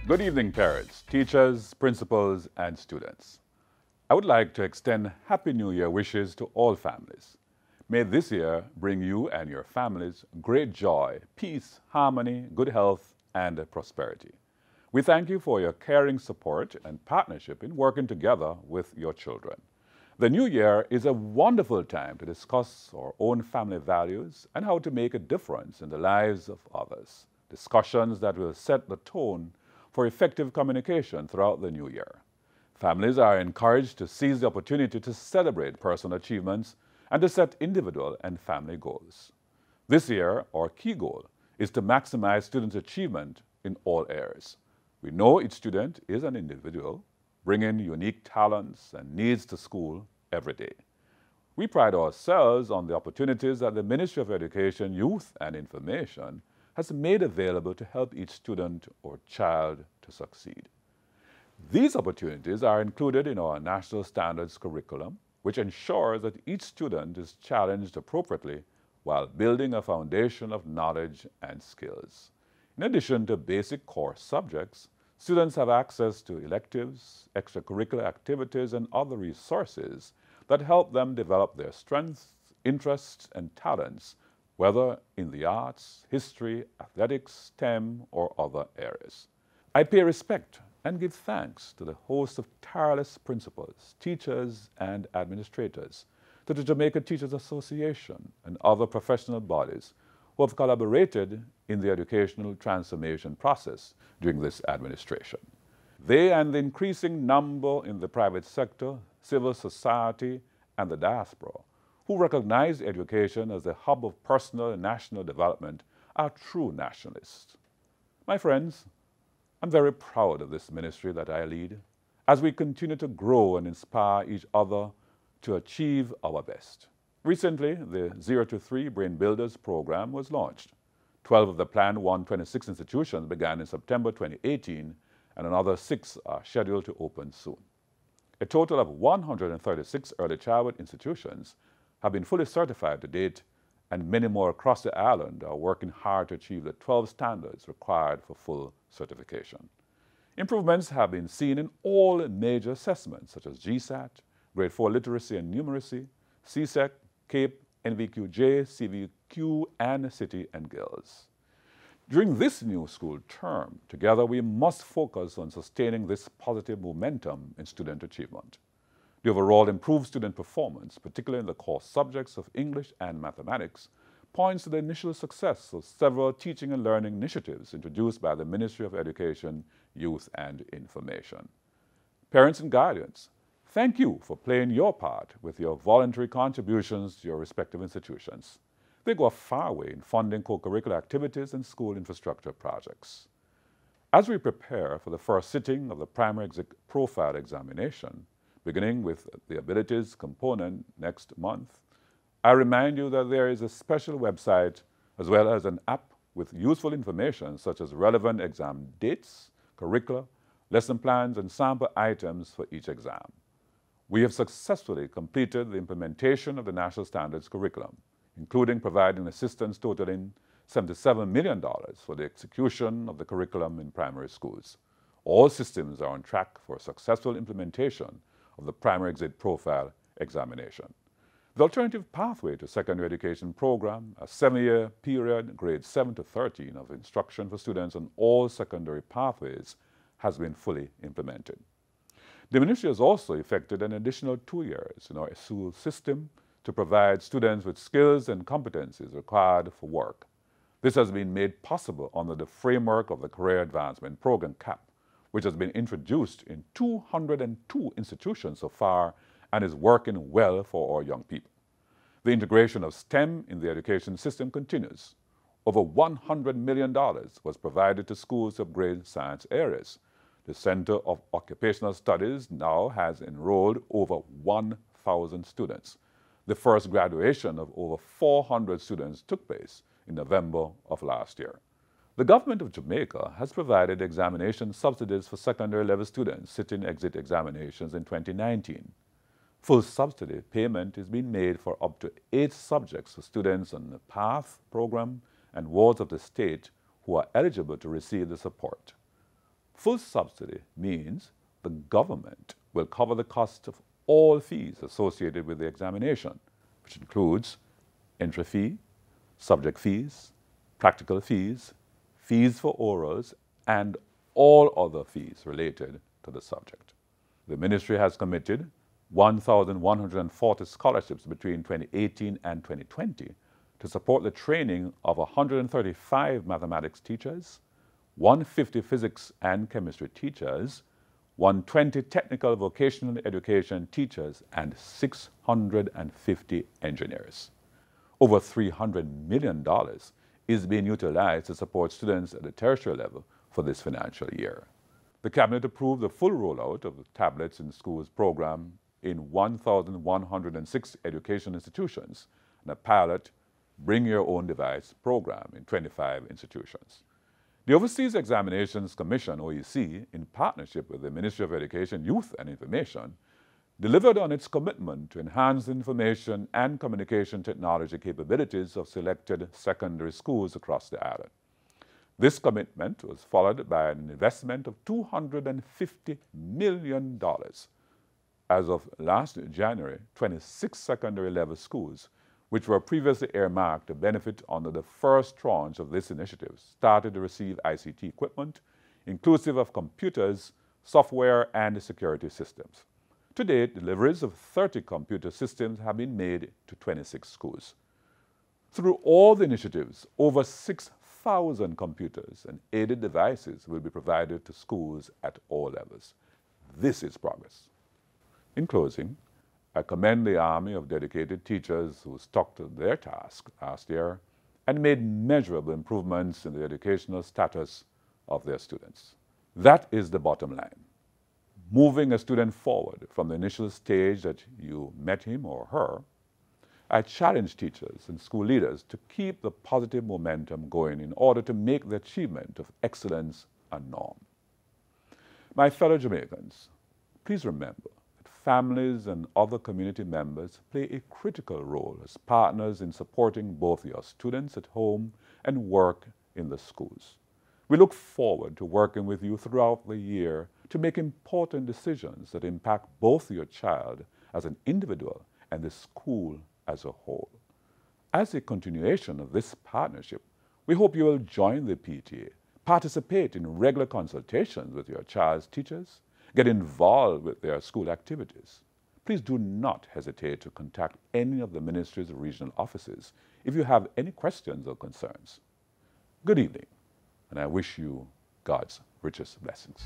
Good evening, parents, teachers, principals, and students. I would like to extend Happy New Year wishes to all families. May this year bring you and your families great joy, peace, harmony, good health, and prosperity. We thank you for your caring support and partnership in working together with your children. The new year is a wonderful time to discuss our own family values and how to make a difference in the lives of others. Discussions that will set the tone for effective communication throughout the new year. Families are encouraged to seize the opportunity to celebrate personal achievements and to set individual and family goals. This year, our key goal is to maximize students' achievement in all areas. We know each student is an individual, bringing unique talents and needs to school every day. We pride ourselves on the opportunities that the Ministry of Education, Youth and Information has made available to help each student or child to succeed. These opportunities are included in our National Standards curriculum, which ensures that each student is challenged appropriately while building a foundation of knowledge and skills. In addition to basic core subjects, students have access to electives, extracurricular activities, and other resources that help them develop their strengths, interests, and talents, whether in the arts, history, athletics, STEM, or other areas. I pay respect and give thanks to the host of tireless principals, teachers, and administrators, to the Jamaica Teachers Association and other professional bodies who have collaborated in the educational transformation process during this administration. They and the increasing number in the private sector, civil society, and the diaspora who recognize education as the hub of personal and national development are true nationalists. My friends, I'm very proud of this ministry that I lead as we continue to grow and inspire each other to achieve our best. Recently, the 0 to 3 Brain Builders program was launched. 12 of the planned 126 institutions began in September 2018, and another 6 are scheduled to open soon. A total of 136 early childhood institutions have been fully certified to date, and many more across the island are working hard to achieve the 12 standards required for full certification. Improvements have been seen in all major assessments such as GSAT, Grade 4 Literacy and Numeracy, CSEC, CAPE, NVQJ, CVQ, and City and Guilds. During this new school term, together we must focus on sustaining this positive momentum in student achievement. The overall improved student performance, particularly in the core subjects of English and mathematics, points to the initial success of several teaching and learning initiatives introduced by the Ministry of Education, Youth and Information. Parents and guardians, thank you for playing your part with your voluntary contributions to your respective institutions. They go a far way in funding co-curricular activities and school infrastructure projects. As we prepare for the first sitting of the primary exit profile examination, beginning with the abilities component next month, I remind you that there is a special website as well as an app with useful information such as relevant exam dates, curricula, lesson plans, and sample items for each exam. We have successfully completed the implementation of the National Standards curriculum, including providing assistance totaling $77 million for the execution of the curriculum in primary schools. All systems are on track for successful implementation of the primary exit profile examination. The alternative pathway to secondary education program, a 7-year period, grades 7 to 13 of instruction for students on all secondary pathways, has been fully implemented. The ministry has also effected an additional 2 years in our school system to provide students with skills and competencies required for work. This has been made possible under the framework of the Career Advancement Program, CAP, which has been introduced in 202 institutions so far and is working well for our young people. The integration of STEM in the education system continues. Over $100 million was provided to schools to upgrade science areas. The Center of Occupational Studies now has enrolled over 1,000 students. The first graduation of over 400 students took place in November of last year. The government of Jamaica has provided examination subsidies for secondary level students sitting exit examinations in 2019. Full subsidy payment is being made for up to 8 subjects for students on the PATH program and wards of the state who are eligible to receive the support. Full subsidy means the government will cover the cost of all fees associated with the examination, which includes entry fee, subject fees, practical fees, fees for orals, and all other fees related to the subject. The ministry has committed 1,140 scholarships between 2018 and 2020 to support the training of 135 mathematics teachers, 150 physics and chemistry teachers, 120 technical vocational education teachers, and 650 engineers. Over $300 million is being utilized to support students at the tertiary level for this financial year. The Cabinet approved the full rollout of the Tablets in Schools program in 1,106 education institutions and a pilot Bring Your Own Device program in 25 institutions. The Overseas Examinations Commission, OEC, in partnership with the Ministry of Education, Youth and Information, delivered on its commitment to enhance information and communication technology capabilities of selected secondary schools across the island. This commitment was followed by an investment of $250 million. As of last January, 26 secondary level schools, which were previously earmarked to benefit under the first tranche of this initiative, started to receive ICT equipment, inclusive of computers, software, and security systems. To date, deliveries of 30 computer systems have been made to 26 schools. Through all the initiatives, over 6,000 computers and aided devices will be provided to schools at all levels. This is progress. In closing, I commend the army of dedicated teachers who stuck to their task last year and made measurable improvements in the educational status of their students. That is the bottom line. Moving a student forward from the initial stage that you met him or her, I challenge teachers and school leaders to keep the positive momentum going in order to make the achievement of excellence a norm. My fellow Jamaicans, please remember that families and other community members play a critical role as partners in supporting both your students at home and work in the schools. We look forward to working with you throughout the year to make important decisions that impact both your child as an individual and the school as a whole. As a continuation of this partnership, we hope you will join the PTA, participate in regular consultations with your child's teachers, get involved with their school activities. Please do not hesitate to contact any of the ministry's regional offices if you have any questions or concerns. Good evening, and I wish you God's richest blessings.